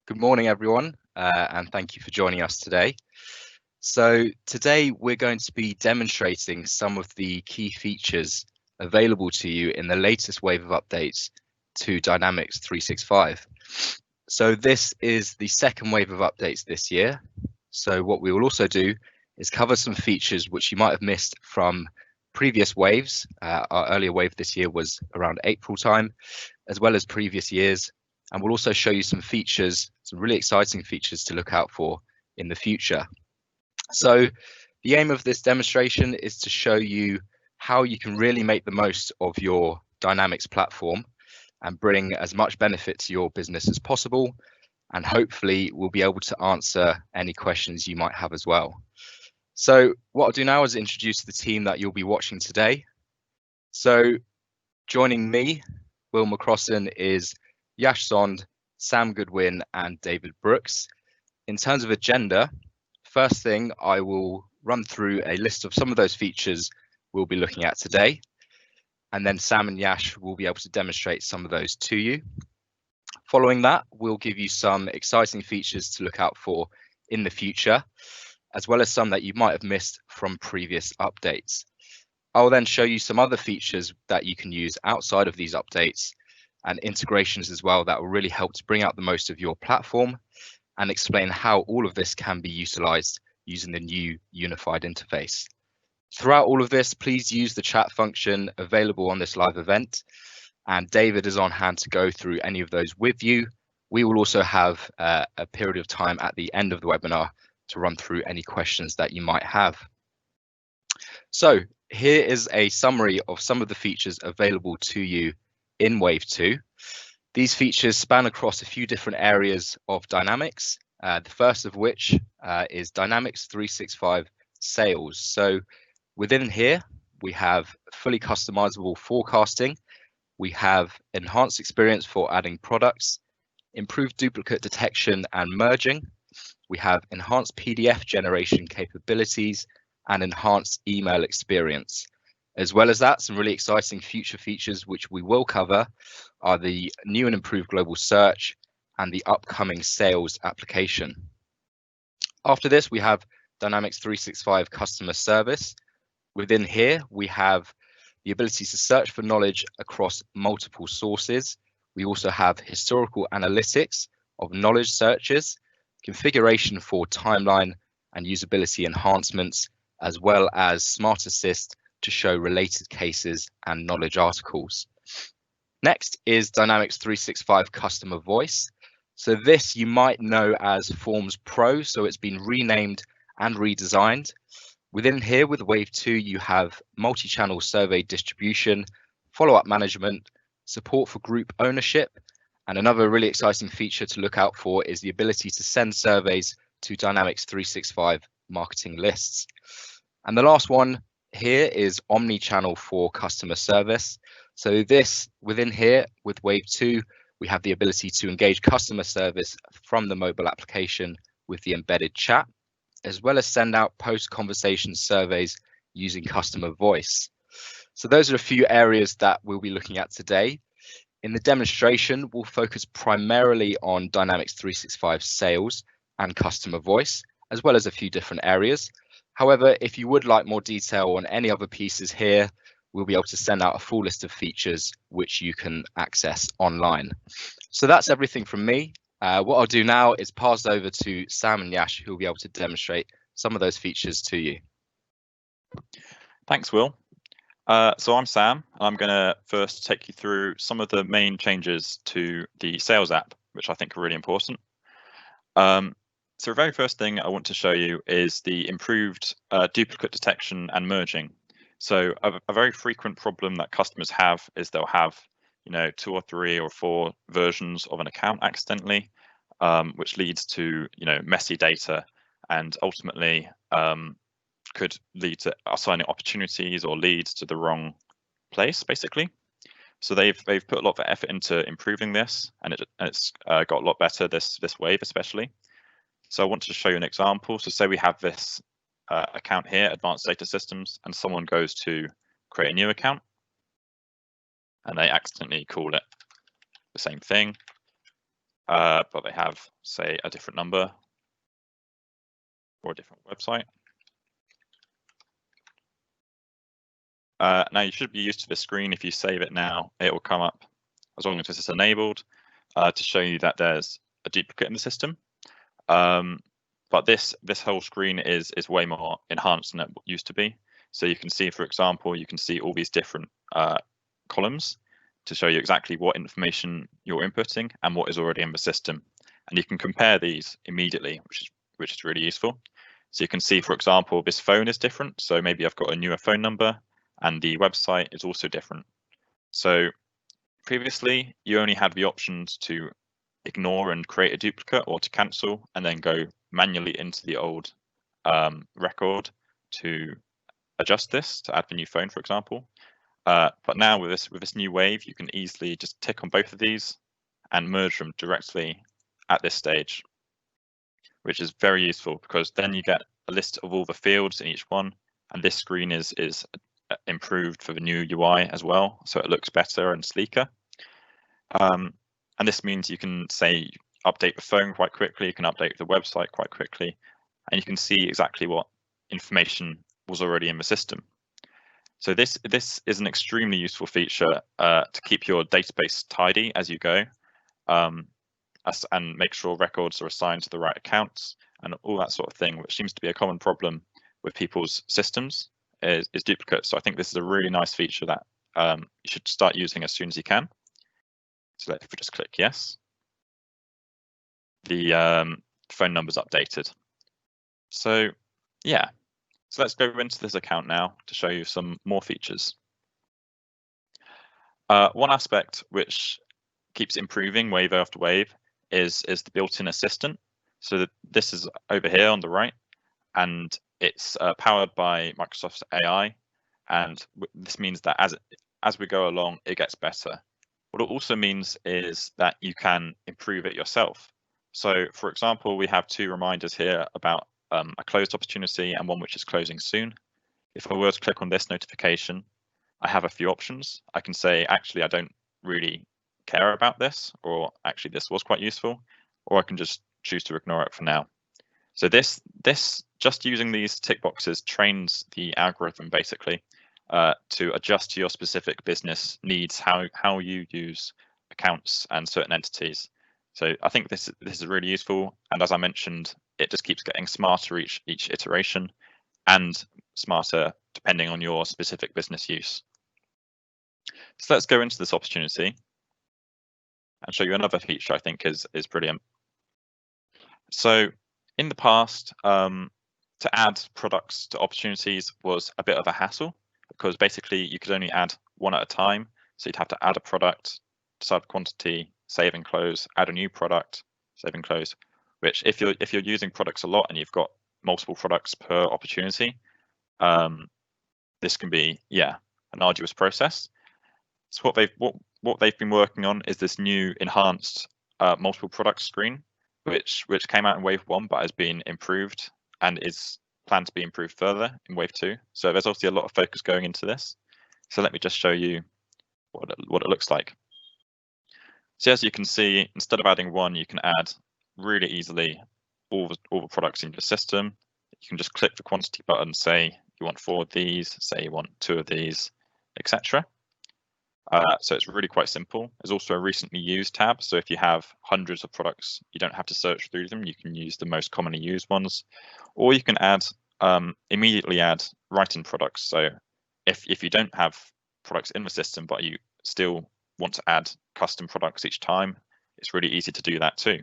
Good morning, everyone, and thank you for joining us today. So today we're going to be demonstrating some of the key features available to you in the latest wave of updates to Dynamics 365. So this is the second wave of updates this year. So what we will also do is cover some features which you might have missed from previous waves. Our earlier wave this year was around April time, as well as previous years. And we'll also show you some features, some really exciting features to look out for in the future. So the aim of this demonstration is to show you how you can really make the most of your Dynamics platform and bring as much benefit to your business as possible. And hopefully we'll be able to answer any questions you might have as well. So what I'll do now is introduce the team that you'll be watching today. So joining me, Will McCrossan, is Yash Sond, Sam Goodwin, and David Brooks. In terms of agenda, first thing, I will run through a list of some of those features we'll be looking at today. And then Sam and Yash will be able to demonstrate some of those to you. Following that, we'll give you some exciting features to look out for in the future, as well as some that you might have missed from previous updates. I'll then show you some other features that you can use outside of these updates and integrations as well that will really help to bring out the most of your platform and explain how all of this can be utilized using the new unified interface. Throughout all of this, please use the chat function available on this live event, and David is on hand to go through any of those with you. We will also have a period of time at the end of the webinar to run through any questions that you might have. So here is a summary of some of the features available to you in Wave 2. These features span across a few different areas of Dynamics, the first of which is Dynamics 365 Sales. So within here, we have fully customizable forecasting. We have enhanced experience for adding products, improved duplicate detection and merging. We have enhanced PDF generation capabilities and enhanced email experience. As well as that, some really exciting future features which we will cover are the new and improved global search and the upcoming sales application. After this, we have Dynamics 365 customer service. Within here, we have the ability to search for knowledge across multiple sources. We also have historical analytics of knowledge searches, configuration for timeline and usability enhancements, as well as Smart Assist to show related cases and knowledge articles. Next is Dynamics 365 Customer Voice. So this you might know as Forms Pro, so it's been renamed and redesigned. Within here with Wave 2, you have multi-channel survey distribution, follow-up management, support for group ownership, and another really exciting feature to look out for is the ability to send surveys to Dynamics 365 marketing lists. And the last one here is omni-channel for customer service. So this within here with Wave 2, we have the ability to engage customer service from the mobile application with the embedded chat, as well as send out post-conversation surveys using customer voice. So those are a few areas that we'll be looking at today. In the demonstration, we'll focus primarily on Dynamics 365 sales and customer voice, as well as a few different areas. However, if you would like more detail on any other pieces here, we'll be able to send out a full list of features which you can access online. So that's everything from me. What I'll do now is pass over to Sam and Yash, who will be able to demonstrate some of those features to you. Thanks, Will. So I'm Sam. I'm going to first take you through some of the main changes to the sales app, which I think are really important. So the very first thing I want to show you is the improved duplicate detection and merging. So a very frequent problem that customers have is they'll have 2 or 3 or 4 versions of an account accidentally, which leads to messy data and ultimately could lead to assigning opportunities or leads to the wrong place, basically. So they've put a lot of effort into improving this, and it's got a lot better this wave especially. So I want to show you an example. So say we have this account here, Advanced Data Systems, and someone goes to create a new account, and they accidentally call it the same thing. but they have, say, a different number or a different website. Now you should be used to this screen. If you save it now, it will come up as long as this is enabled to show you that there's a duplicate in the system. But this whole screen is way more enhanced than it used to be. So you can see, for example, you can see all these different columns to show you exactly what information you're inputting and what is already in the system. And you can compare these immediately, which is really useful. So you can see, for example, this phone is different. So maybe I've got a newer phone number and the website is also different. So previously, you only had the options to ignore and create a duplicate or to cancel and then go manually into the old record to adjust this to add the new phone, for example. But now with this new wave, you can easily just tick on both of these and merge them directly at this stage, which is very useful because then you get a list of all the fields in each one, and this screen is improved for the new UI as well, so it looks better and sleeker. And this means you can say update the phone quite quickly, you can update the website quite quickly, and you can see exactly what information was already in the system. So this is an extremely useful feature to keep your database tidy as you go, and make sure records are assigned to the right accounts and all that sort of thing, which seems to be a common problem with people's systems is duplicates. So I think this is a really nice feature that you should start using as soon as you can. So if we just click yes, the phone number's updated. So yeah, so let's go into this account now to show you some more features. One aspect which keeps improving wave after wave is the built-in assistant. So this is over here on the right, and it's powered by Microsoft's AI, and this means that as we go along, it gets better. What it also means is that you can improve it yourself. So, for example, we have two reminders here about a closed opportunity and one which is closing soon. If I were to click on this notification, I have a few options. I can say, actually, I don't really care about this, or actually, this was quite useful, or I can just choose to ignore it for now. So this just using these tick boxes trains the algorithm basically to adjust to your specific business needs, how you use accounts and certain entities. So I think this is really useful, and as I mentioned, it just keeps getting smarter each iteration and smarter depending on your specific business use. So let's go into this opportunity and show you another feature I think is brilliant. So in the past, to add products to opportunities was a bit of a hassle because basically you could only add one at a time. So you'd have to add a product, decide the quantity, save and close, add a new product, save and close, which if you're using products a lot and you've got multiple products per opportunity, this can be, yeah, an arduous process. So what they've been working on is this new enhanced multiple products screen, which came out in wave 1 but has been improved and is planned to be improved further in wave 2. So there's obviously a lot of focus going into this. So let me just show you what it looks like. So as you can see, instead of adding one, you can add really easily all the products in your system. You can just click the quantity button, say you want 4 of these, say you want 2 of these, etc. So it's really quite simple. There's also a recently used tab. So if you have hundreds of products, you don't have to search through them. You can use the most commonly used ones, or you can add immediately add right-in products. So if you don't have products in the system, but you still want to add custom products each time, it's really easy to do that too.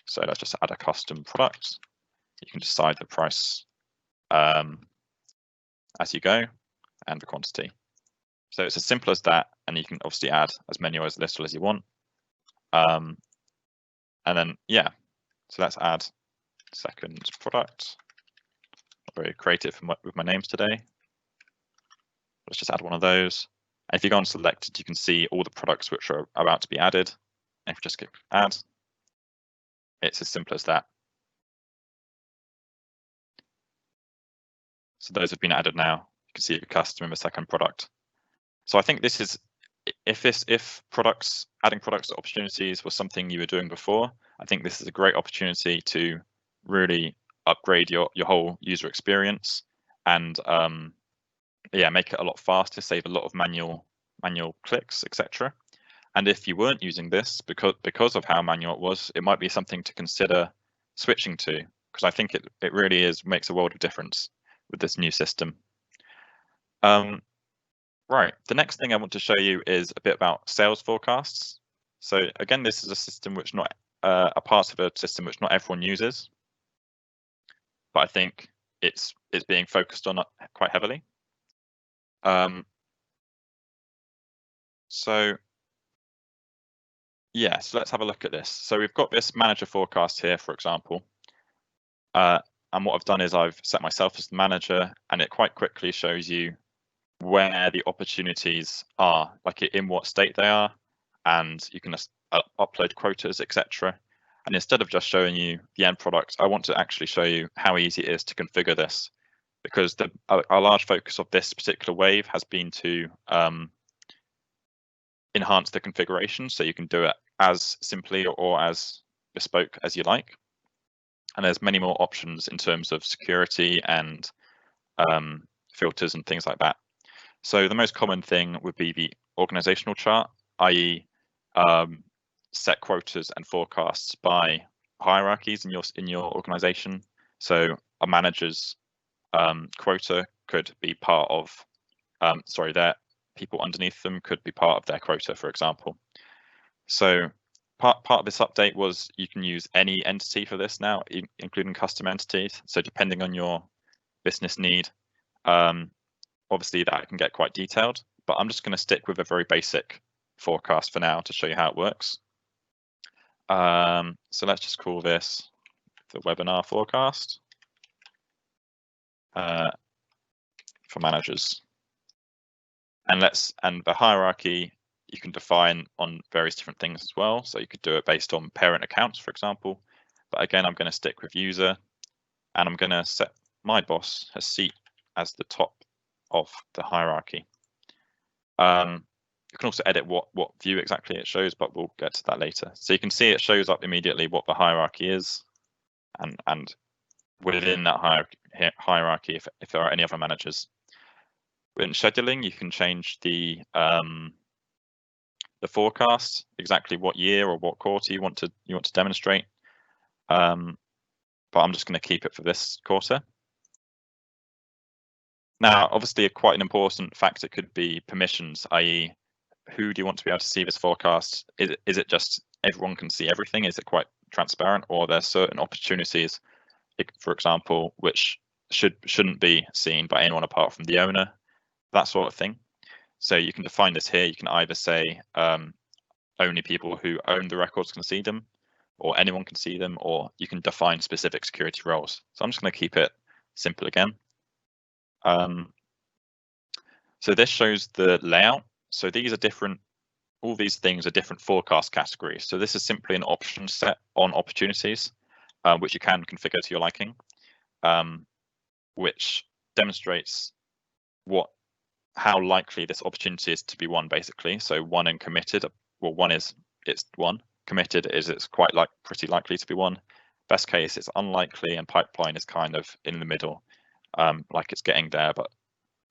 So let's just add a custom product. You can decide the price as you go and the quantity. So it's as simple as that, and you can obviously add as many or as little as you want. And then, yeah, so let's add second product. Not very creative with my names today. Let's just add one of those. And if you go on selected, you can see all the products which are about to be added. And if you just click add, it's as simple as that. So those have been added now. You can see the custom in the second product. So I think this is if adding products to opportunities was something you were doing before, I think this is a great opportunity to really upgrade your whole user experience and yeah, make it a lot faster, save a lot of manual clicks, etc. And if you weren't using this because of how manual it was, it might be something to consider switching to, because I think it really makes a world of difference with this new system. Right, the next thing I want to show you is a bit about sales forecasts. So again, this is a system which not a part of a system which not everyone uses, but I think it's being focused on quite heavily. So yeah, so let's have a look at this. So we've got this manager forecast here, for example. And what I've done is I've set myself as the manager, and it quite quickly shows you where the opportunities are, like in what state they are, and you can upload quotas, etc. And instead of just showing you the end product, I want to actually show you how easy it is to configure this, because a large focus of this particular wave has been to enhance the configuration, so you can do it as simply or as bespoke as you like. And there's many more options in terms of security and filters and things like that. So the most common thing would be the organizational chart, i.e. set quotas and forecasts by hierarchies in your organization. So a manager's quota could be part of, their people underneath them could be part of their quota, for example. So part of this update was you can use any entity for this now, including custom entities. So depending on your business need, obviously that can get quite detailed, but I'm just going to stick with a very basic forecast for now to show you how it works. So let's just call this the webinar forecast for managers. And the hierarchy you can define on various different things as well. So you could do it based on parent accounts, for example. But again, I'm going to stick with user, and I'm going to set my boss, a seat, as the top of the hierarchy. You can also edit what view exactly it shows, but we'll get to that later. So you can see it shows up immediately what the hierarchy is, and within that hierarchy, if there are any other managers. In scheduling, you can change the forecast, exactly what year or what quarter you want to demonstrate. But I'm just going to keep it for this quarter. Now, obviously, quite an important factor could be permissions, i.e. who do you want to be able to see this forecast? Is it just everyone can see everything? Is it quite transparent, or are there certain opportunities, for example, which shouldn't be seen by anyone apart from the owner, that sort of thing? So you can define this here. You can either say only people who own the records can see them, or anyone can see them, or you can define specific security roles. So I'm just going to keep it simple again. So this shows the layout. So these are different, all these things are different forecast categories. So this is simply an option set on opportunities, which you can configure to your liking, which demonstrates how likely this opportunity is to be won, basically. So won and committed. Well, one is it's won. Committed is it's pretty likely to be won. Best case, it's unlikely, and pipeline is kind of in the middle, like it's getting there, but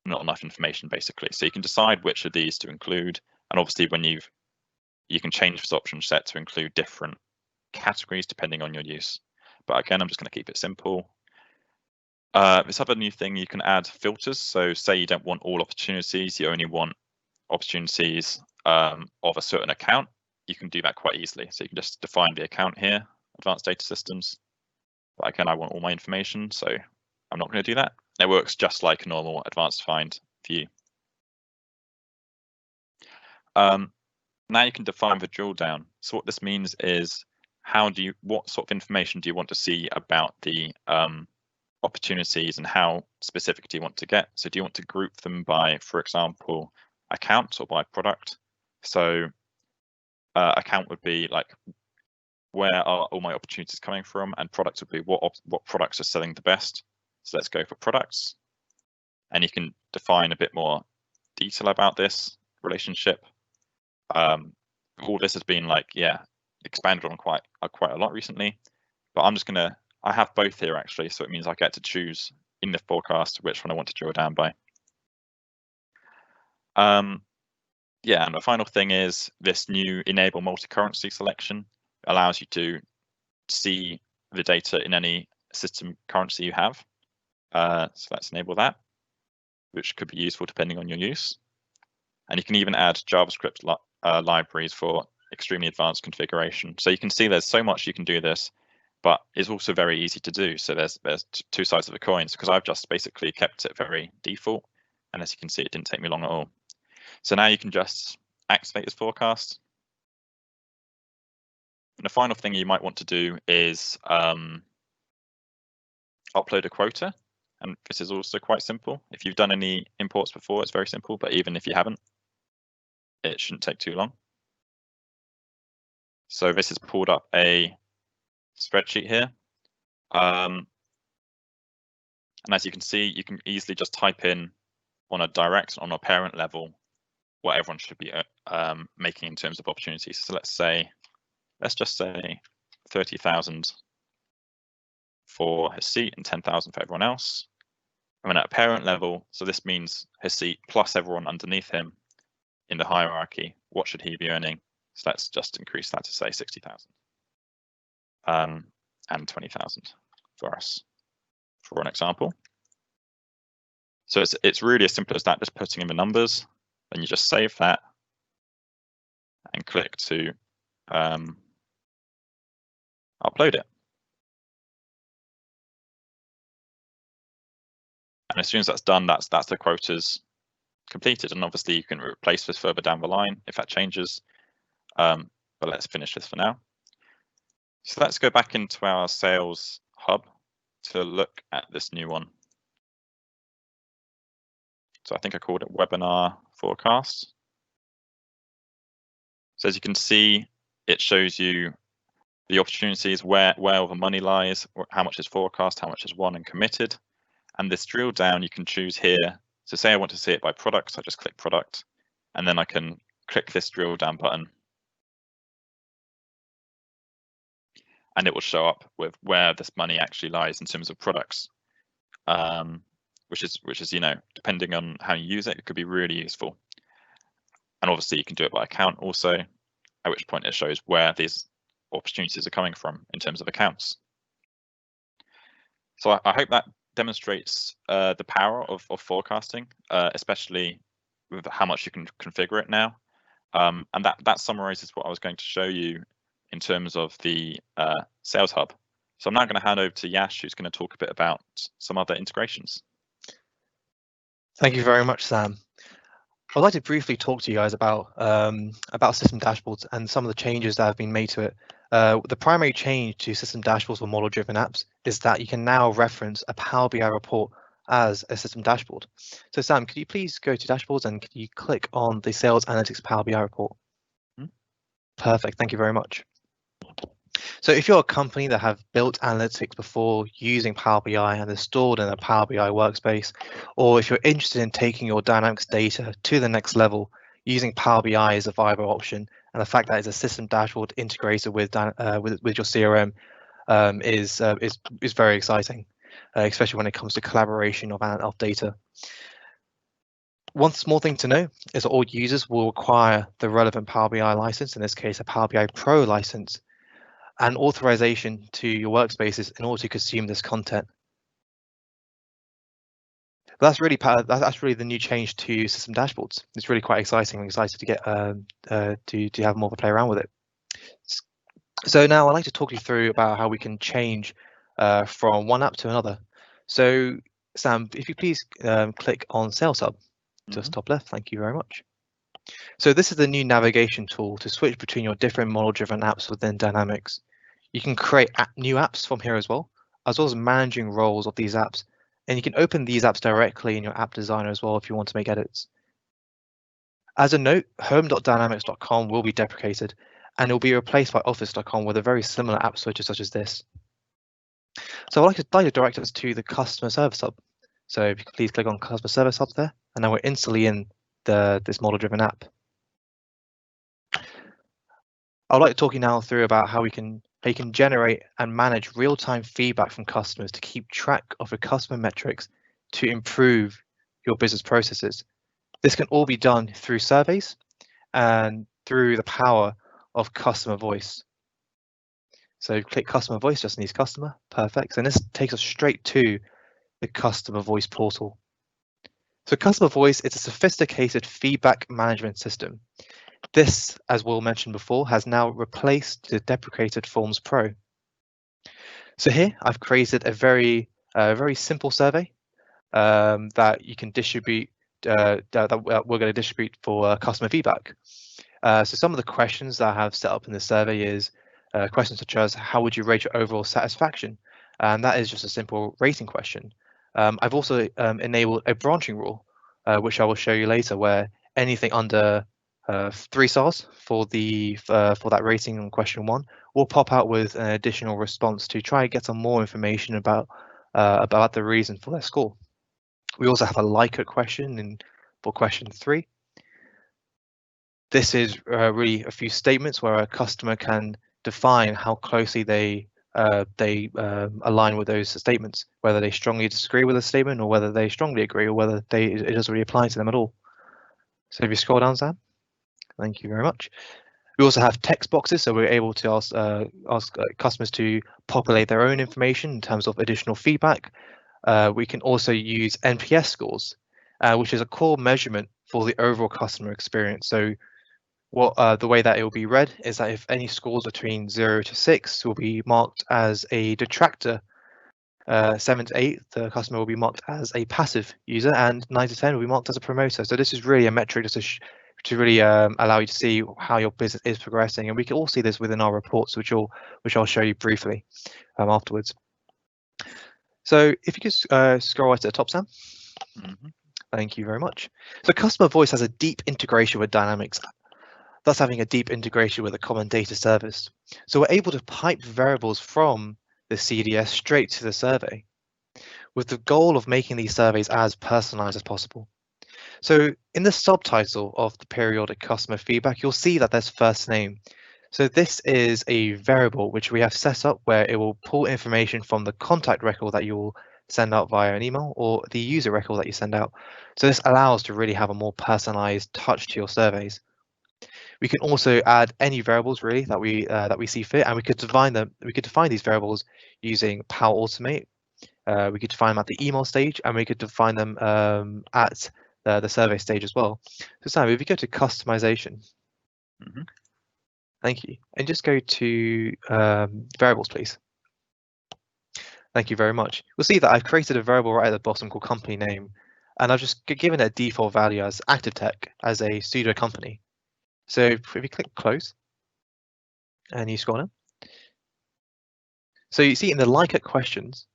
not enough information, basically. So you can decide which of these to include, and obviously when you can change this option set to include different categories depending on your use. But again, I'm just going to keep it simple. This other new thing, you can add filters. So say you don't want all opportunities, you only want opportunities of a certain account. You can do that quite easily. So you can just define the account here, advanced data systems. But again, I want all my information, so I'm not going to do that. It works just like a normal advanced find view. Now you can define the drill down. So what this means is what sort of information do you want to see about the opportunities, and how specific do you want to get? So do you want to group them by, for example, account or by product? So account would be like, where are all my opportunities coming from? And product would be what products are selling the best. So let's go for products. And you can define a bit more detail about this relationship. All this has been expanded on quite a lot recently, but I have both here actually, so it means I get to choose in the forecast which one I want to drill down by. And the final thing is this new enable multi-currency selection allows you to see the data in any system currency you have. So let's enable that, which could be useful depending on your use. And you can even add JavaScript libraries for extremely advanced configuration. So you can see there's so much you can do this, but it's also very easy to do. So there's two sides of the coin, because I've just basically kept it very default. And as you can see, it didn't take me long at all. So now you can just activate this forecast. And the final thing you might want to do is upload a quota. And this is also quite simple. If you've done any imports before, it's very simple, but even if you haven't, it shouldn't take too long. So this has pulled up a spreadsheet here. And as you can see, you can easily just type in on a parent level what everyone should be making in terms of opportunities. So let's just say 30,000 for Haseet and 10,000 for everyone else. And then at a parent level, so this means Haseet plus everyone underneath him in the hierarchy, what should he be earning? So let's just increase that to say 60,000 and 20,000 for us, for an example. So it's really as simple as that, just putting in the numbers. Then you just save that and click to upload it. And as soon as that's done, that's the quotas completed. And obviously you can replace this further down the line if that changes. But let's finish this for now. So let's go back into our sales hub to look at this new one. So I think I called it webinar forecast. So as you can see, it shows you the opportunities, where all the money lies, how much is forecast, how much is won and committed. And this drill down you can choose here. So say I want to see it by product, I just click product, and then I can click this drill down button. And it will show up with where this money actually lies in terms of products, which is depending on how you use it, it could be really useful. And obviously you can do it by account also, at which point it shows where these opportunities are coming from in terms of accounts. So I hope that demonstrates the power of forecasting, especially with how much you can configure it now. And that summarizes what I was going to show you in terms of the Sales Hub. So I'm now going to hand over to Yash, who's going to talk a bit about some other integrations. Thank you very much, Sam. I'd like to briefly talk to you guys about system dashboards and some of the changes that have been made to it. The primary change to system dashboards for model-driven apps is that you can now reference a Power BI report as a system dashboard. So Sam, could you please go to dashboards and could you click on the Sales Analytics Power BI report? Perfect, thank you very much. So if you're a company that have built analytics before using Power BI and they're stored in a Power BI workspace, or if you're interested in taking your Dynamics data to the next level, using Power BI is a viable option, and the fact that it's a system dashboard integrated with your CRM is very exciting, especially when it comes to collaboration of data. One small thing to know is that all users will require the relevant Power BI license, in this case a Power BI Pro license, and authorization to your workspaces in order to consume this content. But that's really the new change to system dashboards. It's really quite exciting. I'm excited to get to have more of a play around with it. So now I'd like to talk you through about how we can change from one app to another. So Sam, if you please click on Sales Hub, just top left. Thank you very much. So this is the new navigation tool to switch between your different model-driven apps within Dynamics. You can create new apps from here as well as managing roles of these apps. And you can open these apps directly in your app designer as well if you want to make edits. As a note, home.dynamics.com will be deprecated and it will be replaced by office.com with a very similar app switcher such as this. So I'd like to direct us to the Customer Service Hub. So if you could please click on Customer Service Hub there, and now we're instantly in this model-driven app. I'd like to talk you now through about how you can generate and manage real-time feedback from customers to keep track of your customer metrics to improve your business processes. This can all be done through surveys and through the power of customer voice. So click customer voice, just needs customer, perfect. And this takes us straight to the customer voice portal. So customer voice is a sophisticated feedback management system. This, as Will mentioned before, has now replaced the deprecated Forms Pro. So here I've created a very simple survey that you can distribute, that we're going to distribute for customer feedback. So some of the questions that I have set up in the survey is questions such as, how would you rate your overall satisfaction? And that is just a simple rating question. I've also enabled a branching rule, which I will show you later, where anything under 3 stars for that rating on question 1 will pop out with an additional response to try and get some more information about the reason for their score. We also have a like-it question for question 3. This is really a few statements where a customer can define how closely they align with those statements, whether they strongly disagree with a statement or whether they strongly agree, or whether it doesn't really apply to them at all. So if you scroll down, Sam, thank you very much. We also have text boxes, so we're able to ask customers to populate their own information in terms of additional feedback. We can also use NPS scores, which is a core measurement for the overall customer experience. So the way that it will be read is that if any scores between 0 to 6 will be marked as a detractor, 7 to 8, the customer will be marked as a passive user, and 9 to 10 will be marked as a promoter. So this is really a metric just to really allow you to see how your business is progressing, and we can all see this within our reports, which I'll show you briefly afterwards. So if you could scroll right to the top, Sam. Mm-hmm. Thank you very much. So customer voice has a deep integration with Dynamics, thus having a deep integration with a common data service. So we're able to pipe variables from the CDS straight to the survey, with the goal of making these surveys as personalized as possible. So in the subtitle of the periodic customer feedback, you'll see that there's first name. So this is a variable which we have set up where it will pull information from the contact record that you will send out via an email or the user record that you send out. So this allows to really have a more personalized touch to your surveys. We can also add any variables really that we see fit, and we could define them. We could define these variables using Power Automate. We could define them at the email stage, and we could define them at the survey stage as well. So Sam, if you go to customization, Mm-hmm. Thank you, and just go to variables, please. Thank you very much. We'll see that I've created a variable right at the bottom called company name, and I've just given it a default value as ActiveTech as a pseudo company. So if you click close and you scroll down, so you see in the like-it questions,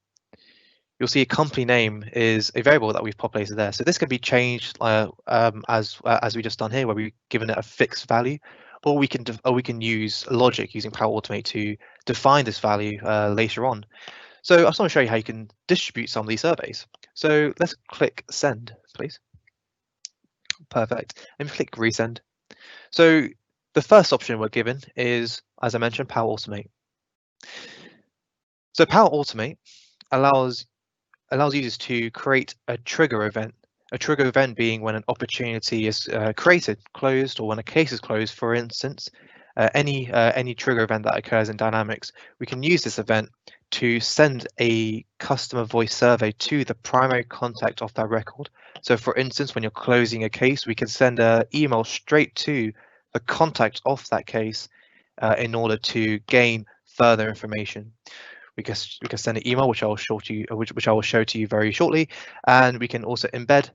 you'll see a company name is a variable that we've populated there. So this can be changed as we just done here, where we've given it a fixed value, or we can use logic using Power Automate to define this value later on. So I just want to show you how you can distribute some of these surveys. So let's click send, please. Perfect. And click resend. So the first option we're given is, as I mentioned, Power Automate. So Power Automate allows users to create a trigger event. A trigger event being when an opportunity is created, closed, or when a case is closed. For instance, any trigger event that occurs in Dynamics, we can use this event to send a customer voice survey to the primary contact of that record. So for instance, when you're closing a case, we can send an email straight to the contact of that case in order to gain further information. We can send an email, which I will show to you very shortly, and we can also embed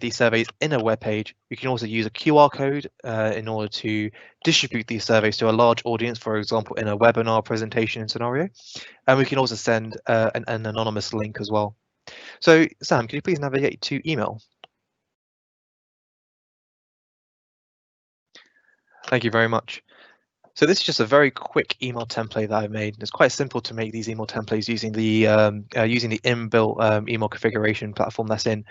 these surveys in a web page. We can also use a QR code in order to distribute these surveys to a large audience, for example, in a webinar presentation scenario. And we can also send an anonymous link as well. So Sam, can you please navigate to email? Thank you very much. So this is just a very quick email template that I've made. It's quite simple to make these email templates using the inbuilt email configuration platform that's in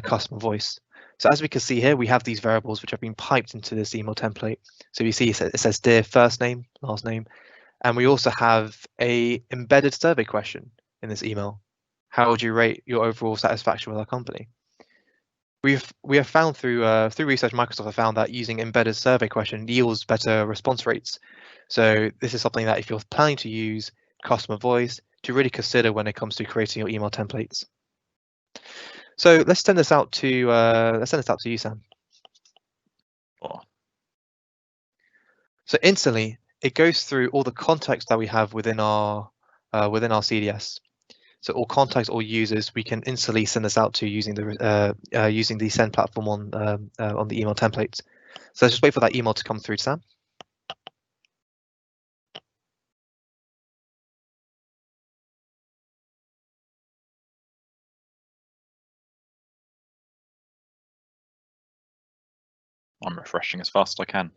Customer Voice. So as we can see here, we have these variables which have been piped into this email template. So you see it says dear first name, last name, and we also have a embedded survey question in this email. How would you rate your overall satisfaction with our company? We have found through research, Microsoft have found that using embedded survey question yields better response rates. So this is something that if you're planning to use customer voice, to really consider when it comes to creating your email templates. So let's send this out to you, Sam. Oh. So instantly, it goes through all the context that we have within our CDS. So all contacts, all users, we can instantly send this out to using the send platform on the email templates. So let's just wait for that email to come through, Sam. I'm refreshing as fast as I can.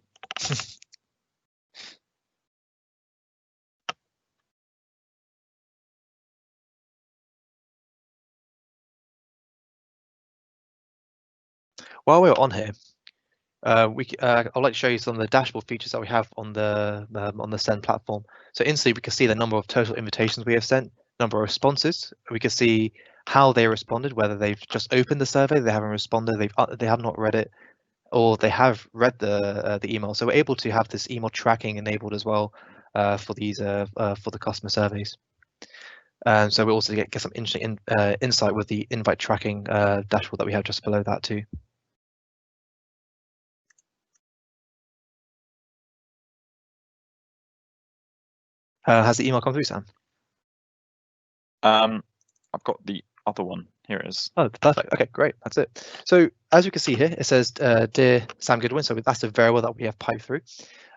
While we're on here, I'd like to show you some of the dashboard features that we have on the send platform. So instantly we can see the number of total invitations we have sent, number of responses. We can see how they responded, whether they've just opened the survey, they haven't responded, they have not read it, or they have read the email. So we're able to have this email tracking enabled as well for the customer surveys. So we also get some interesting insight with the invite tracking dashboard that we have just below that too. Has the email come through, Sam? I've got the other one. Here it is. Oh, perfect. Okay, great. That's it. So as you can see here, it says dear Sam Goodwin. So that's a variable that we have piped through.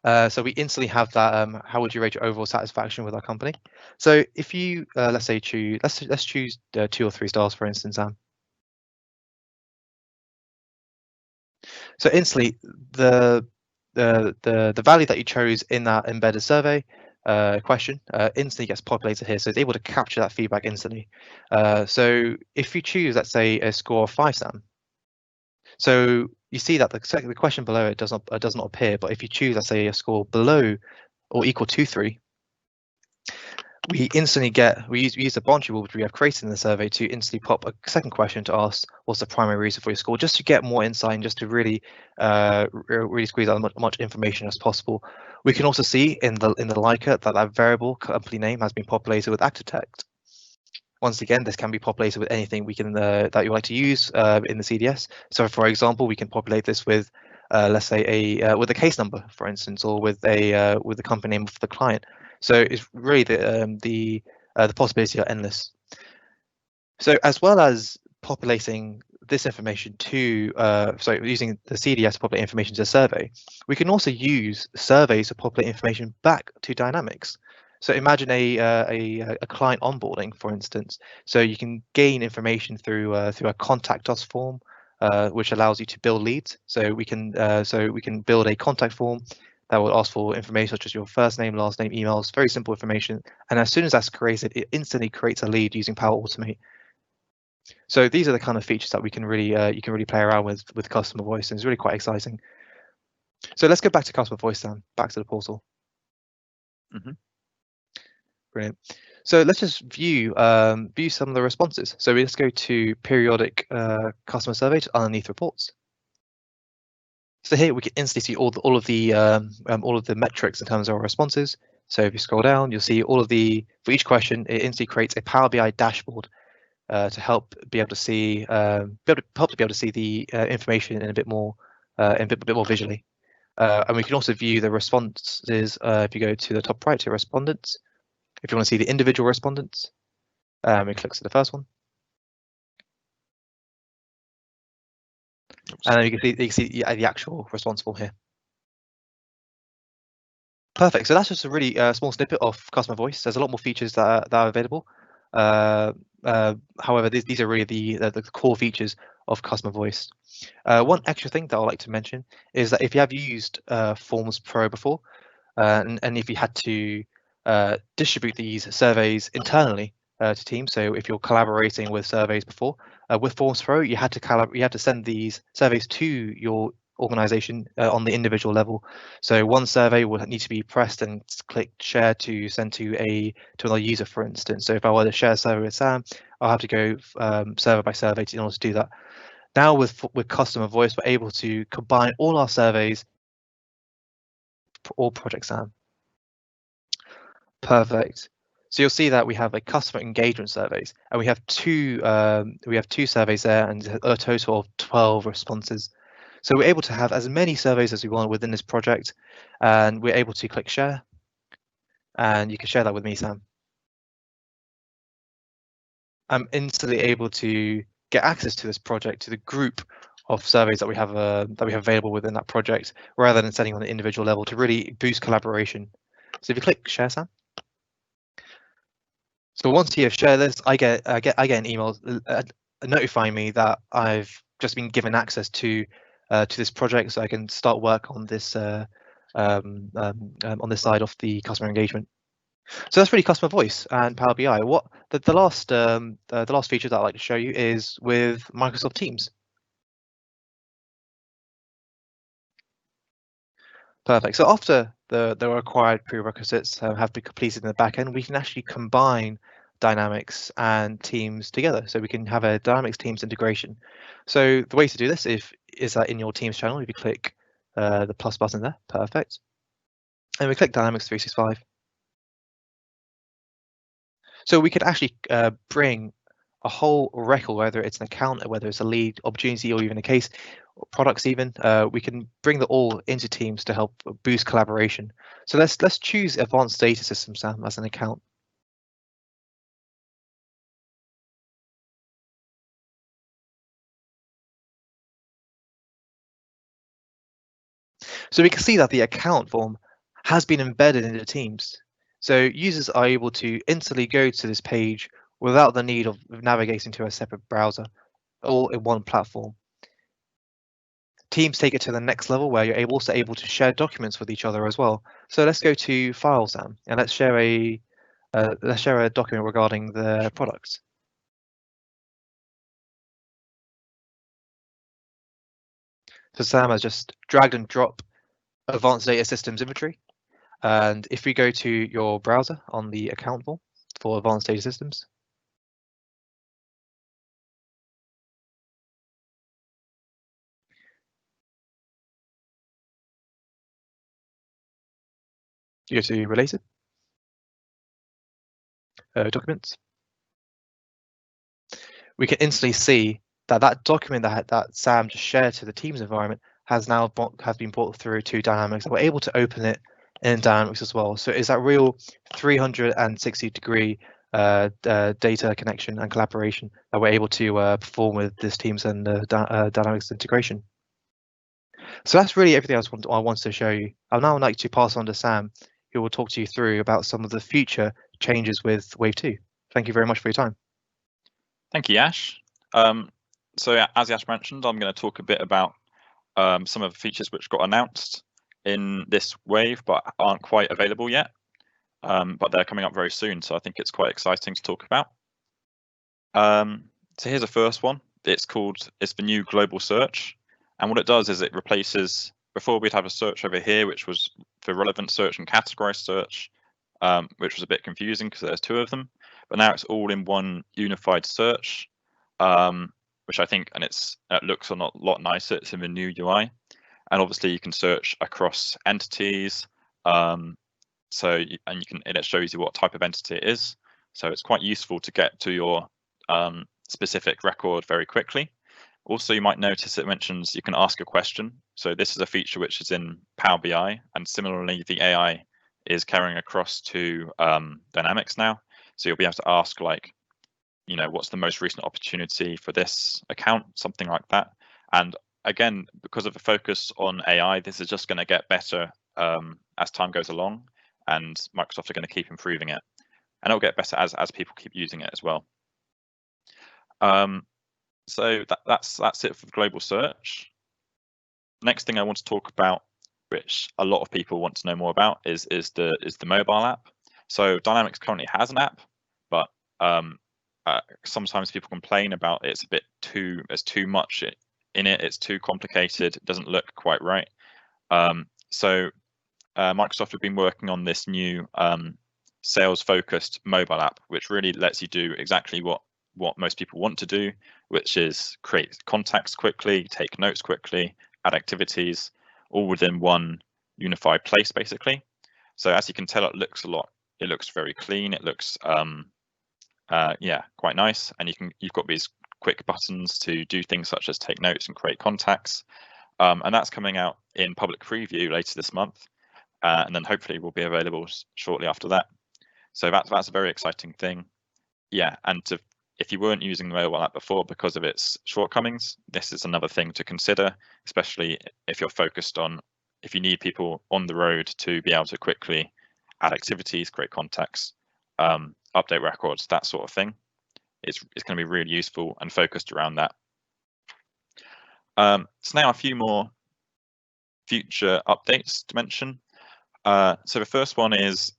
So we instantly have that. How would you rate your overall satisfaction with our company? So if you let's choose 2 or 3 stars, for instance, Sam. So instantly the value that you chose in that embedded survey question instantly gets populated here, so it's able to capture that feedback instantly. So if you choose, let's say, a score of 5, Sam, so you see that the question below it does not appear, but if you choose, let's say, a score below or equal to 3, we instantly use the branch which we have created in the survey to instantly pop a second question to ask what's the primary reason for your score, just to get more insight and just to really squeeze out as much information as possible. We can also see in the Leica that variable company name has been populated with active text. Once again, this can be populated with anything we can that you like to use in the CDS. So for example, we can populate this with let's say with a case number, for instance, or with the company name of the client. So it's really the possibilities are endless. So as well as populating this information to using the CDS to populate information to a survey, we can also use surveys to populate information back to Dynamics. So imagine a client onboarding, for instance. So you can gain information through a contact us form, which allows you to build leads. So we can build a contact form that will ask for information such as your first name, last name, emails, very simple information. And as soon as that's created, it instantly creates a lead using Power Automate. So these are the kind of features that we can really you can really play around with customer voice, and it's really quite exciting. So let's go back to customer voice, then back to the portal. Brilliant. So let's just view some of the responses. So let's go to periodic customer surveys underneath reports. So here we can instantly see all of the metrics in terms of our responses. So if you scroll down, you'll see for each question, it instantly creates a Power BI dashboard to help be able to see the information in a bit more visually. And we can also view the responses if you go to the top right to respondents. If you want to see the individual respondents, we click to the first one. And then you can see the actual response form here. Perfect. So that's just a really small snippet of customer voice. There's a lot more features that are available. However, these are really the core features of customer voice. One extra thing that I'd like to mention is that if you have used Forms Pro before, and if you had to distribute these surveys internally to teams. So if you're collaborating with surveys before, with Forms Pro, you had to send these surveys to your organization on the individual level. So one survey would need to be pressed and clicked share to send to another user, for instance. So if I were to share a survey with Sam, I'll have to go server by survey in order to do that. Now with customer voice, we're able to combine all our surveys for all projects, Sam. Perfect. So you'll see that we have a customer engagement surveys, and we have two surveys there, and a total of 12 responses. So we're able to have as many surveys as we want within this project, and we're able to click share, and you can share that with me, Sam. I'm instantly able to get access to this project, to the group of surveys that we have available within that project, rather than sending on an individual level to really boost collaboration. So if you click share, Sam. So once you have shared this, I get an email notifying me that I've just been given access to this project, so I can start work on this on this side of the customer engagement. So that's really customer voice and Power BI. What the last feature that I'd like to show you is with Microsoft Teams. Perfect. So after the required prerequisites have been completed in the backend, we can actually combine Dynamics and Teams together. So we can have a Dynamics Teams integration. So the way to do this is that in your Teams channel, if you click the plus button there, perfect. And we click Dynamics 365. So we could actually bring a whole record, whether it's an account, or whether it's a lead opportunity, or even a case, or products even, we can bring them all into Teams to help boost collaboration. So let's choose Advanced Data Systems, Sam, as an account. So we can see that the account form has been embedded into Teams. So users are able to instantly go to this page without the need of navigating to a separate browser, all in one platform. Teams take it to the next level where you're also able to share documents with each other as well. So let's go to File, Sam, and let's share a document regarding the products. So Sam has just dragged and dropped Advanced Data Systems inventory. And if we go to your browser on the account form for Advanced Data Systems, you go to Related, Documents. We can instantly see that that document that Sam just shared to the Teams environment has now been brought through to Dynamics. We're able to open it in Dynamics as well. So it's that real 360-degree data connection and collaboration that we're able to perform with this Teams and Dynamics integration. So that's really everything I wanted to show you. I'd now like to pass on to Sam, who will talk to you through about some of the future changes with Wave 2. Thank you very much for your time. Thank you, Yash. So yeah, as Yash mentioned, I'm going to talk a bit about some of the features which got announced in this wave but aren't quite available yet. But they're coming up very soon, so I think it's quite exciting to talk about. So here's the first one. It's the new global search. And what it does is it replaces, before we'd have a search over here, which was for relevant search and categorized search, which was a bit confusing because there's two of them. But now it's all in one unified search, which I think, and it looks a lot nicer. It's in the new UI. And obviously you can search across entities. And it shows you what type of entity it is. So it's quite useful to get to your specific record very quickly. Also, you might notice it mentions you can ask a question. So this is a feature which is in Power BI, and similarly, the AI is carrying across to Dynamics now. So you'll be able to ask, like, what's the most recent opportunity for this account, something like that. And again, because of the focus on AI, this is just going to get better as time goes along, and Microsoft are going to keep improving it, and it'll get better as people keep using it as well. So that's it for global search. Next thing I want to talk about, which a lot of people want to know more about, is the mobile app. So Dynamics currently has an app, but Sometimes people complain about there's too much in it. It's too complicated. It doesn't look quite right. So Microsoft have been working on this new sales-focused mobile app, which really lets you do exactly what most people want to do, which is create contacts quickly, take notes quickly, add activities, all within one unified place, basically. So as you can tell, it looks very clean. It looks yeah, quite nice. And you've got these quick buttons to do things such as take notes and create contacts. And that's coming out in public preview later this month. And then hopefully will be available shortly after that. So that's a very exciting thing. Yeah, and if you weren't using the mobile app before because of its shortcomings, this is another thing to consider, especially if you're focused on, if you need people on the road to be able to quickly add activities, create contacts, update records, that sort of thing. It's going to be really useful and focused around that. So now a few more future updates to mention. So the first one is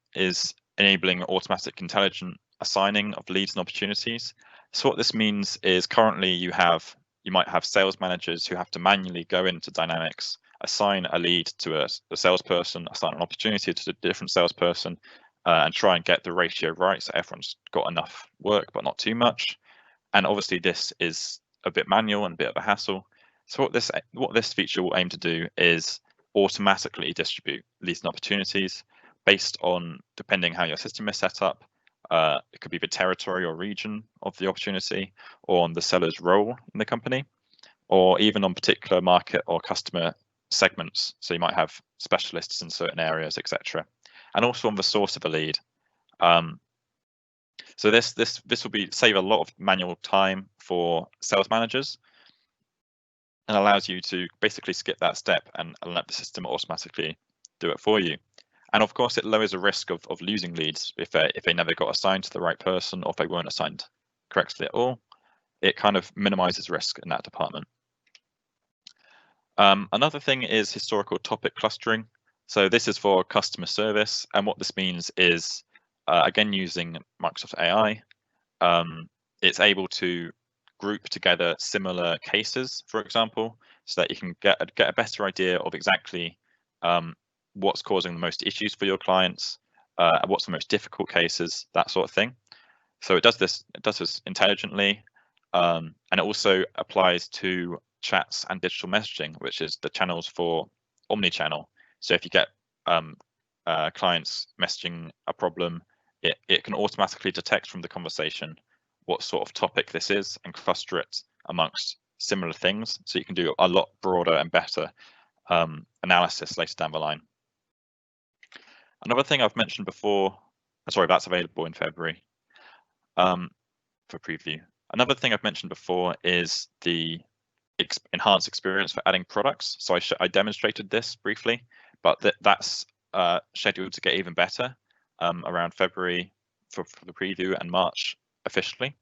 enabling automatic intelligent assigning of leads and opportunities. So what this means is currently you might have sales managers who have to manually go into Dynamics, assign a lead to a salesperson, assign an opportunity to a different salesperson, and try and get the ratio right so everyone's got enough work but not too much. And obviously this is a bit manual and a bit of a hassle. So what this feature will aim to do is automatically distribute leads and opportunities based on, depending how your system is set up, it could be the territory or region of the opportunity, or on the seller's role in the company, or even on particular market or customer segments. So you might have specialists in certain areas, etc. And also on the source of a lead. So this will save a lot of manual time for sales managers and allows you to basically skip that step and let the system automatically do it for you. And of course, it lowers the risk of losing leads if they never got assigned to the right person or if they weren't assigned correctly at all. It kind of minimizes risk in that department. Another thing is historical topic clustering. So this is for customer service. And what this means is, again, using Microsoft AI, it's able to group together similar cases, for example, so that you can get a better idea of exactly what's causing the most issues for your clients, what's the most difficult cases, that sort of thing. So it does this intelligently, and it also applies to chats and digital messaging, which is the channels for omni-channel. So if you get clients messaging a problem, it can automatically detect from the conversation what sort of topic this is and cluster it amongst similar things. So you can do a lot broader and better analysis later down the line. Another thing I've mentioned before, sorry, that's available in February for preview. Another thing I've mentioned before is the enhanced experience for adding products. So I demonstrated this briefly, but that's scheduled to get even better around February for the preview and March officially.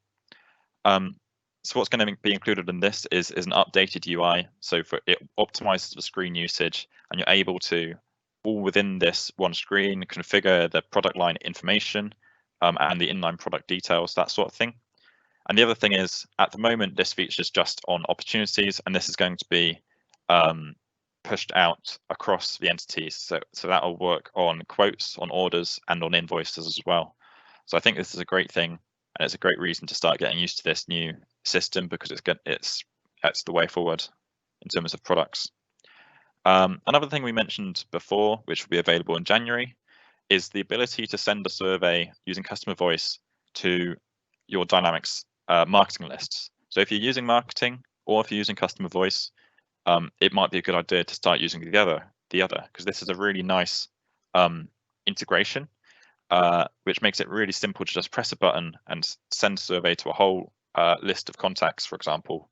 So what's going to be included in this is an updated UI. So it optimizes the screen usage, and you're able to, all within this one screen, configure the product line information and the inline product details, that sort of thing. And the other thing is, at the moment, this feature is just on opportunities, and this is going to be pushed out across the entities. So that will work on quotes, on orders, and on invoices as well. So I think this is a great thing, and it's a great reason to start getting used to this new system, because it's the way forward in terms of products. Another thing we mentioned before, which will be available in January, is the ability to send a survey using customer voice to your Dynamics marketing lists. So if you're using marketing or if you're using customer voice, it might be a good idea to start using the other, because this is a really nice integration, which makes it really simple to just press a button and send a survey to a whole list of contacts, for example.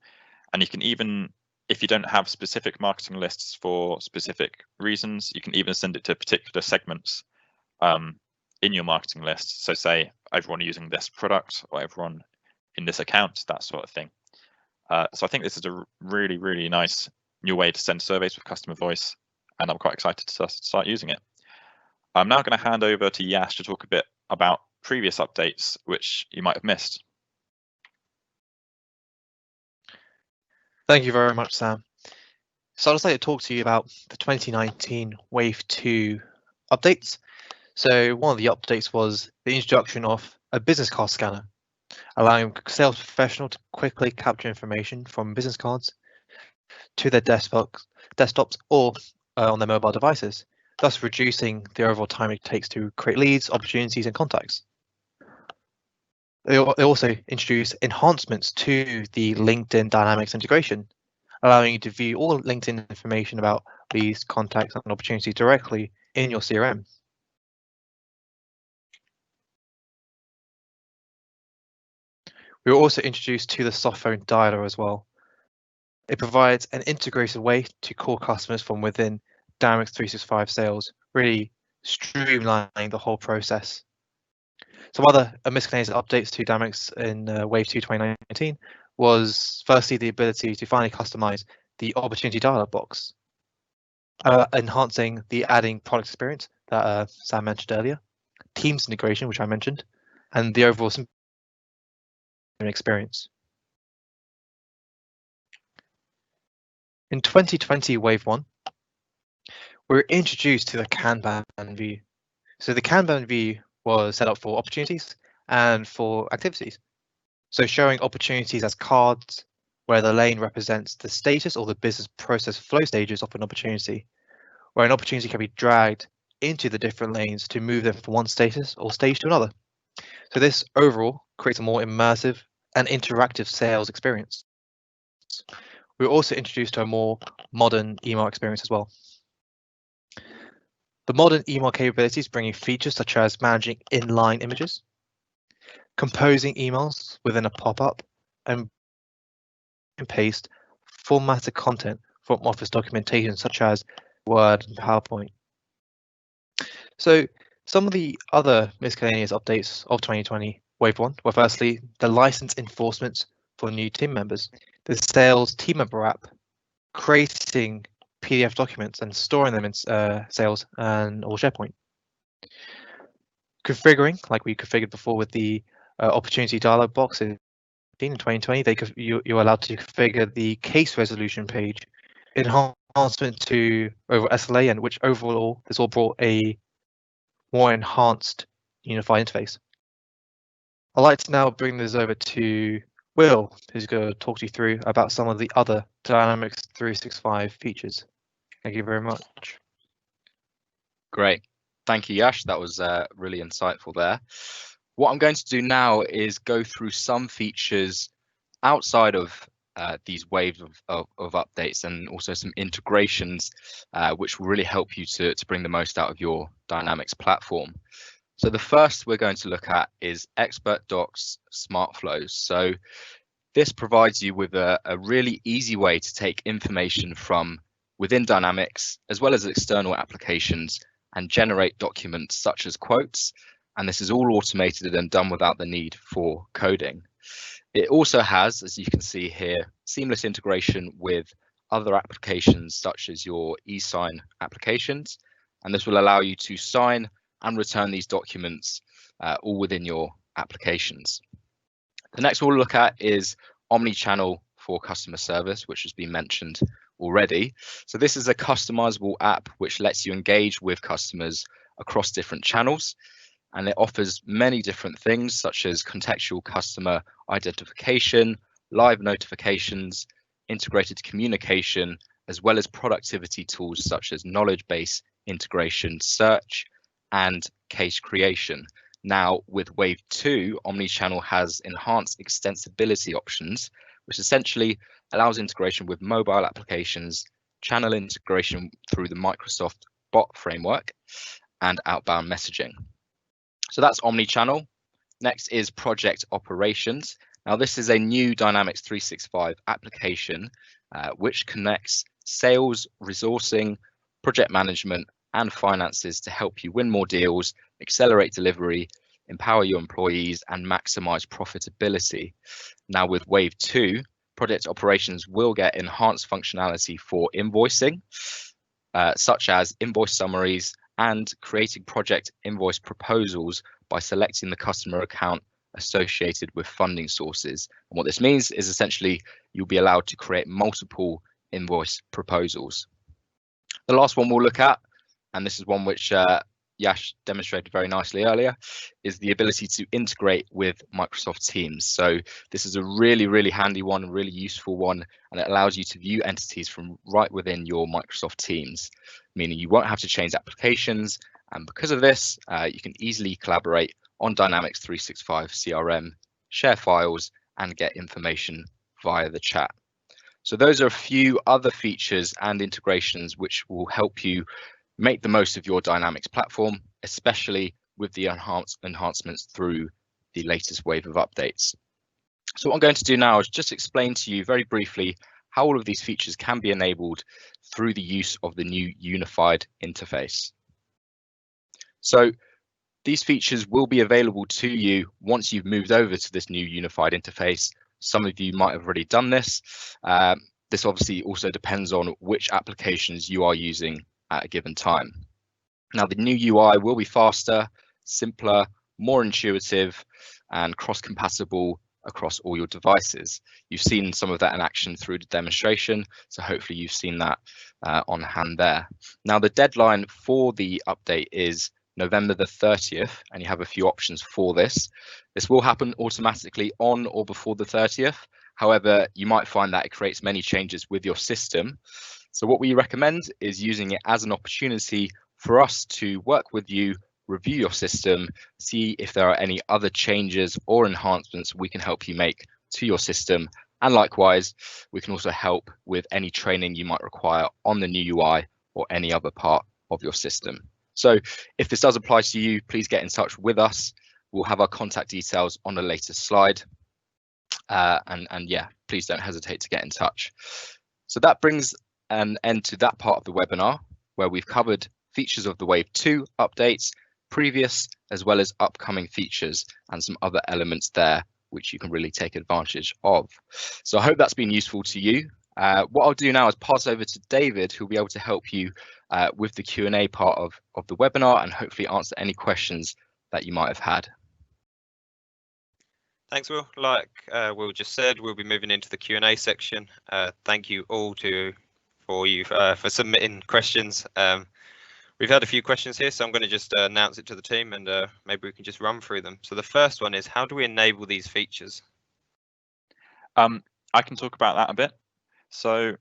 And you can even, if you don't have specific marketing lists for specific reasons, you can even send it to particular segments in your marketing list. So say everyone using this product or everyone in this account, that sort of thing. So I think this is a really, really nice new way to send surveys with customer voice, and I'm quite excited to start using it. I'm now going to hand over to Yash to talk a bit about previous updates which you might have missed. Thank you very much, Sam. So I'd just like to talk to you about the 2019 Wave 2 updates. So one of the updates was the introduction of a business card scanner, allowing sales professionals to quickly capture information from business cards to their desktops or on their mobile devices, thus reducing the overall time it takes to create leads, opportunities, and contacts. They also introduced enhancements to the LinkedIn Dynamics integration, allowing you to view all LinkedIn information about these contacts and opportunities directly in your CRM. We were also introduced to the softphone dialer as well. It provides an integrated way to call customers from within Dynamics 365 sales, really streamlining the whole process. Some other miscellaneous updates to Dynamics in Wave 2 2019 was firstly the ability to finally customize the opportunity dialog box, enhancing the adding product experience that Sam mentioned earlier, Teams integration, which I mentioned, and the overall experience. In 2020 Wave 1, we were introduced to the Kanban view. So the Kanban view was set up for opportunities and for activities. So showing opportunities as cards, where the lane represents the status or the business process flow stages of an opportunity, where an opportunity can be dragged into the different lanes to move them from one status or stage to another. So this overall creates a more immersive and interactive sales experience. We were also introduced to a more modern email experience as well. The modern email capabilities bringing features such as managing inline images, composing emails within a pop-up, and paste formatted content from Office documentation such as Word and PowerPoint. So some of the other miscellaneous updates of 2020 Wave 1 were firstly the license enforcement for new team members, the sales team member app, creating PDF documents and storing them in Sales and or SharePoint. Configuring, like we configured before with the opportunity dialog box in 2020, you're allowed to configure the case resolution page, enhancement to over SLA, and which overall this all brought a more enhanced unified interface. I'd like to now bring this over to Will, who's going to talk you through about some of the other Dynamics 365 features. Thank you very much. Great. Thank you, Yash. That was really insightful there. What I'm going to do now is go through some features outside of these waves of updates and also some integrations which will really help you to bring the most out of your Dynamics platform. So the first we're going to look at is Expert Docs Smart Flows. So this provides you with a really easy way to take information from within Dynamics as well as external applications and generate documents such as quotes. And this is all automated and done without the need for coding. It also has, as you can see here, seamless integration with other applications such as your e-sign applications. And this will allow you to sign and return these documents all within your applications. The next one we'll look at is omni-channel for customer service, which has been mentioned already. So this is a customizable app which lets you engage with customers across different channels, and it offers many different things such as contextual customer identification, live notifications, integrated communication, as well as productivity tools such as knowledge base integration, search, and case creation. Now with Wave 2, Omnichannel has enhanced extensibility options, which essentially allows integration with mobile applications, channel integration through the Microsoft bot framework, and outbound messaging. So that's Omnichannel. Next is Project Operations. Now this is a new Dynamics 365 application which connects sales, resourcing, project management, and finances to help you win more deals, accelerate delivery, empower your employees, and maximize profitability. Now with Wave 2, Project Operations will get enhanced functionality for invoicing, such as invoice summaries and creating project invoice proposals by selecting the customer account associated with funding sources. And what this means is essentially you'll be allowed to create multiple invoice proposals. The last one we'll look at, and this is one which Yash demonstrated very nicely earlier, is the ability to integrate with Microsoft Teams. So this is a really handy one, a really useful one, and it allows you to view entities from right within your Microsoft Teams, meaning you won't have to change applications. And because of this, you can easily collaborate on Dynamics 365 CRM, share files, and get information via the chat. So those are a few other features and integrations which will help you make the most of your Dynamics platform, especially with the enhancements through the latest wave of updates. So what I'm going to do now is just explain to you very briefly how all of these features can be enabled through the use of the new unified interface. So these features will be available to you once you've moved over to this new unified interface. Some of you might have already done this. This obviously also depends on which applications you are using at a given time. Now, the new UI will be faster, simpler, more intuitive, and cross-compatible across all your devices. You've seen some of that in action through the demonstration, so hopefully you've seen that on hand there. Now, the deadline for the update is November the 30th, and you have a few options for this. This will happen automatically on or before the 30th. However, you might find that it creates many changes with your system. So what we recommend is using it as an opportunity for us to work with you, review your system, see if there are any other changes or enhancements we can help you make to your system. And likewise, we can also help with any training you might require on the new UI or any other part of your system. So if this does apply to you, please get in touch with us. We'll have our contact details on the latest slide. And yeah, please don't hesitate to get in touch. So that brings an end to that part of the webinar, where we've covered features of the Wave 2 updates, previous as well as upcoming features, and some other elements there which you can really take advantage of. So I hope that's been useful to you. What I'll do now is pass over to David, who'll be able to help you with the Q&A part of the webinar and hopefully answer any questions that you might have had. Thanks, Will. Like Will just said, we'll be moving into the Q&A section. Thank you all for submitting questions. We've had a few questions here, so I'm going to just announce it to the team, and maybe we can just run through them. So the first one is, how do we enable these features? I can talk about that a bit. So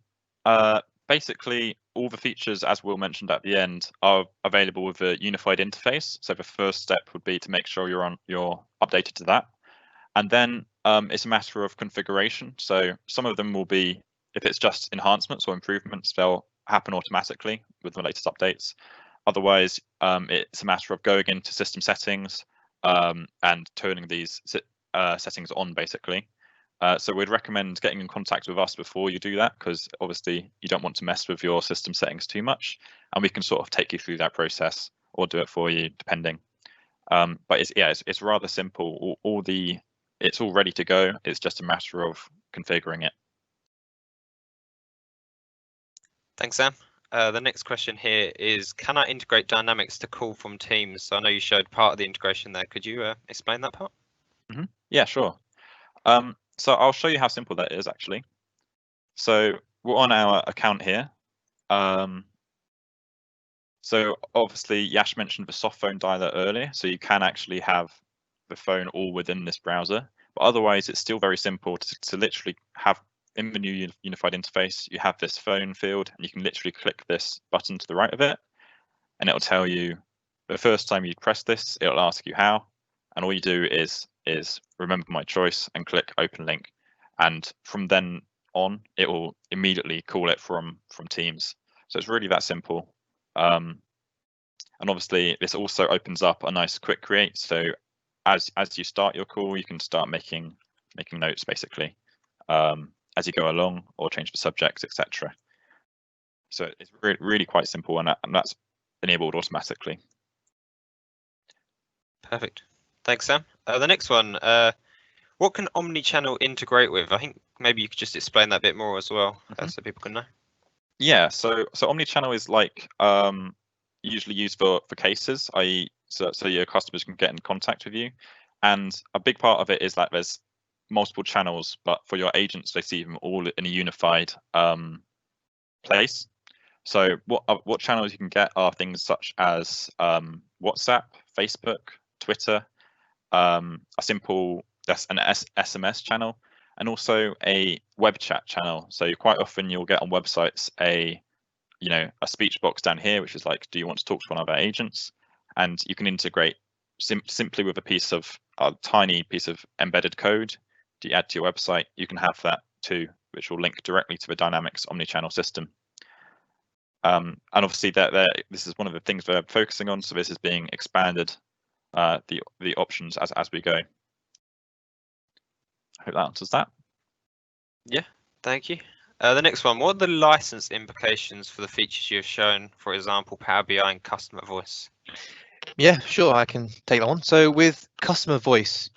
basically, all the features, as Will mentioned at the end, are available with a unified interface. So the first step would be to make sure you're updated to that. And then it's a matter of configuration. So some of them will be, if it's just enhancements or improvements, they'll happen automatically with the latest updates. Otherwise, it's a matter of going into system settings and turning these settings on, basically. So we'd recommend getting in contact with us before you do that, because obviously you don't want to mess with your system settings too much, and we can sort of take you through that process or do it for you, depending. But it's rather simple. It's all ready to go. It's just a matter of configuring it. Thanks, Sam. The next question here is, can I integrate Dynamics to call from Teams? So I know you showed part of the integration there. Could you explain that part? Mm-hmm. Yeah, sure. So I'll show you how simple that is, actually. So we're on our account here. So obviously Yash mentioned the soft phone dialer earlier, so you can actually have the phone all within this browser, but otherwise it's still very simple to literally have in the new unified interface, you have this phone field, and you can literally click this button to the right of it, and it'll tell you the first time you press this, it'll ask you how, and all you do is remember my choice and click open link, and from then on it will immediately call it from Teams. So it's really that simple. And obviously this also opens up a nice quick create, so as you start your call, you can start making notes, basically, as you go along, or change the subjects, etc. So it's really quite simple, and that's enabled automatically. Perfect. Thanks, Sam. The next one, what can omnichannel integrate with? I think maybe you could just explain that a bit more as well, so people can know. Yeah, so omnichannel is like usually used for cases, i.e. so your customers can get in contact with you. And a big part of it is that there's multiple channels, but for your agents, they see them all in a unified place. So what channels you can get are things such as WhatsApp, Facebook, Twitter, a simple an SMS channel, and also a web chat channel. So quite often you'll get on websites a speech box down here, which is like, do you want to talk to one of our agents? And you can integrate simply with a tiny piece of embedded code. Do you add to your website? You can have that too, which will link directly to the Dynamics omnichannel system. And obviously this is one of the things we're focusing on. So this is being expanded, the options as we go. I hope that answers that. Yeah, thank you. The next one, what are the license implications for the features you have shown, for example, Power BI and customer voice? Yeah, sure, I can take that one. So with customer voice,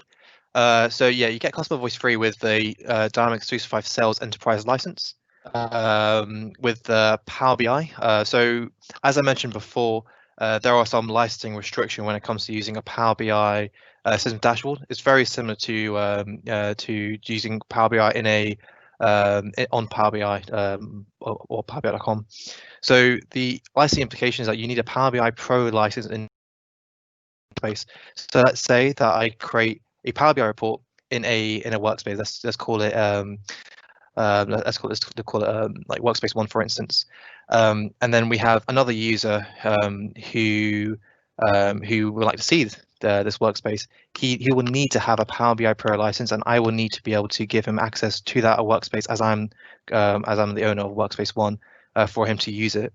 you get customer voice free with the Dynamics 365 Sales Enterprise license with the Power BI. So as I mentioned before, there are some licensing restriction when it comes to using a Power BI system dashboard. It's very similar to using Power BI on Power BI or PowerBI.com. So the licensing implication is that you need a Power BI Pro license in place. So let's say that I create a Power BI report in a workspace. Let's call it like workspace 1, for instance. And then we have another user who would like to see this workspace. He will need to have a Power BI Pro license, and I will need to be able to give him access to that workspace as I'm the owner of Workspace 1 for him to use it.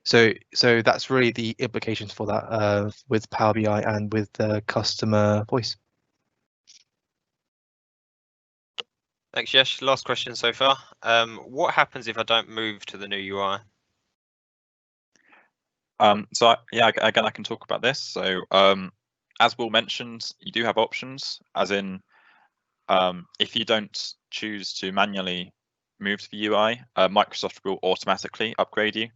So that's really the implications for that with Power BI and with the customer voice. Thanks, Yesh. Last question so far. What happens if I don't move to the new UI? Again, I can talk about this. So as Will mentioned, you do have options, as in if you don't choose to manually move to the UI, Microsoft will automatically upgrade you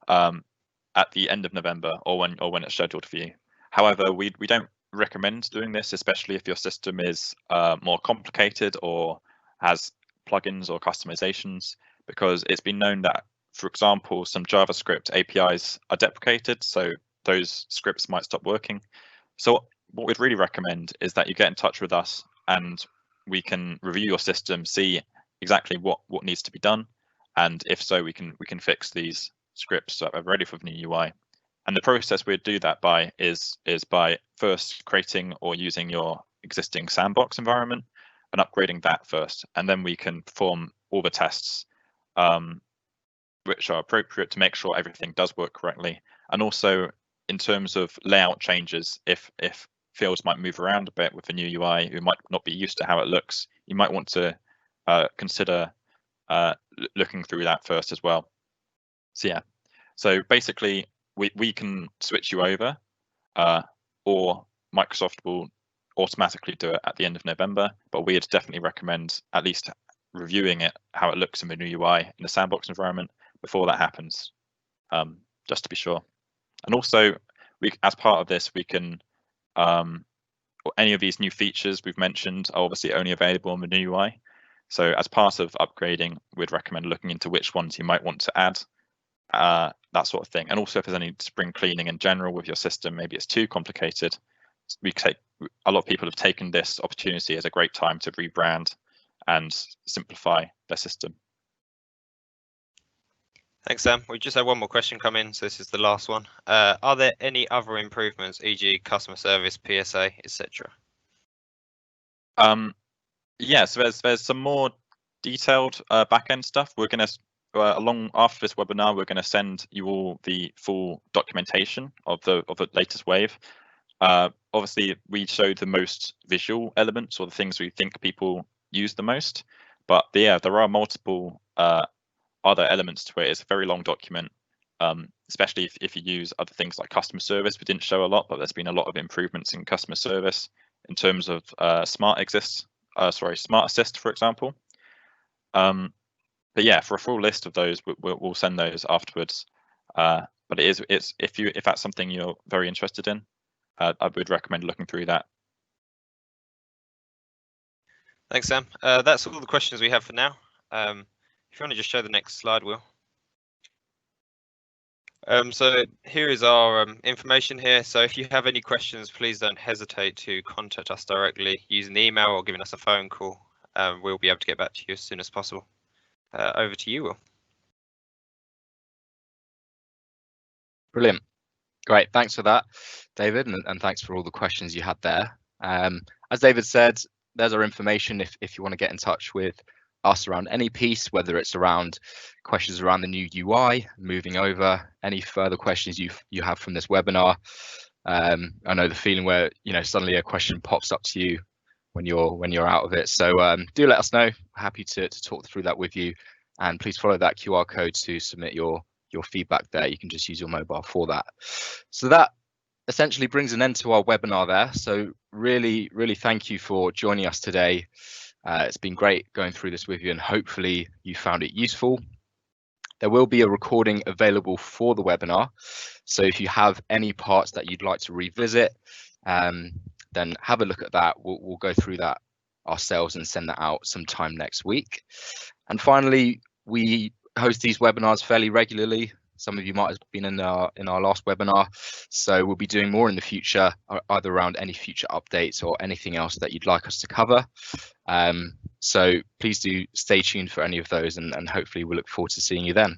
at the end of November or when it's scheduled for you. However, we don't recommend doing this, especially if your system is more complicated or has plugins or customizations, because it's been known that, for example, some JavaScript APIs are deprecated, so those scripts might stop working. So what we'd really recommend is that you get in touch with us and we can review your system, see exactly what needs to be done, and if so, we can fix these scripts so that we're ready for the new UI. And the process we'd do that by is by first creating or using your existing sandbox environment and upgrading that first, and then we can perform all the tests which are appropriate to make sure everything does work correctly. And also in terms of layout changes, if fields might move around a bit with the new UI, you might not be used to how it looks, you might want to consider looking through that first as well. So yeah, so basically we can switch you over, or Microsoft will automatically do it at the end of November, but we'd definitely recommend at least reviewing it, how it looks in the new UI in the sandbox environment before that happens, just to be sure. And also, as part of this, we can any of these new features we've mentioned are obviously only available on the new UI. So as part of upgrading, we'd recommend looking into which ones you might want to add, that sort of thing. And also if there's any spring cleaning in general with your system, maybe it's too complicated, a lot of people have taken this opportunity as a great time to rebrand and simplify their system. Thanks, Sam. We just had one more question come in, so this is the last one. Are there any other improvements, e.g. customer service, PSA, etc.? Yeah, so there's some more detailed backend stuff. We're going to, along after this webinar, we're going to send you all the full documentation of the latest wave. Obviously, we showed the most visual elements or the things we think people use the most, but yeah, there are multiple other elements to it. It's a very long document, especially if you use other things like customer service. We didn't show a lot, but there's been a lot of improvements in customer service in terms of Smart Assist, for example. But yeah, for a full list of those, we'll send those afterwards. but it's if that's something you're very interested in, I would recommend looking through that. Thanks, Sam. That's all the questions we have for now. If you want to just show the next slide, Will. So here is our information here. So if you have any questions, please don't hesitate to contact us directly using the email or giving us a phone call. We'll be able to get back to you as soon as possible. Over to you, Will. Brilliant. Great. Thanks for that, David, and thanks for all the questions you had there. As David said, there's our information if you want to get in touch with us around any piece, whether it's around questions around the new UI, moving over, any further questions you have from this webinar. I know the feeling where suddenly a question pops up to you when you're out of it. So do let us know. Happy to talk through that with you, and please follow that QR code to submit your feedback there. You can just use your mobile for that. So that essentially brings an end to our webinar there. So really thank you for joining us today. It's been great going through this with you, and hopefully you found it useful. There will be a recording available for the webinar, so if you have any parts that you'd like to revisit, then have a look at that. We'll go through that ourselves and send that out sometime next week. And finally, we host these webinars fairly regularly. Some of you might have been in our last webinar, so we'll be doing more in the future, either around any future updates or anything else that you'd like us to cover. So please do stay tuned for any of those, and hopefully we'll look forward to seeing you then.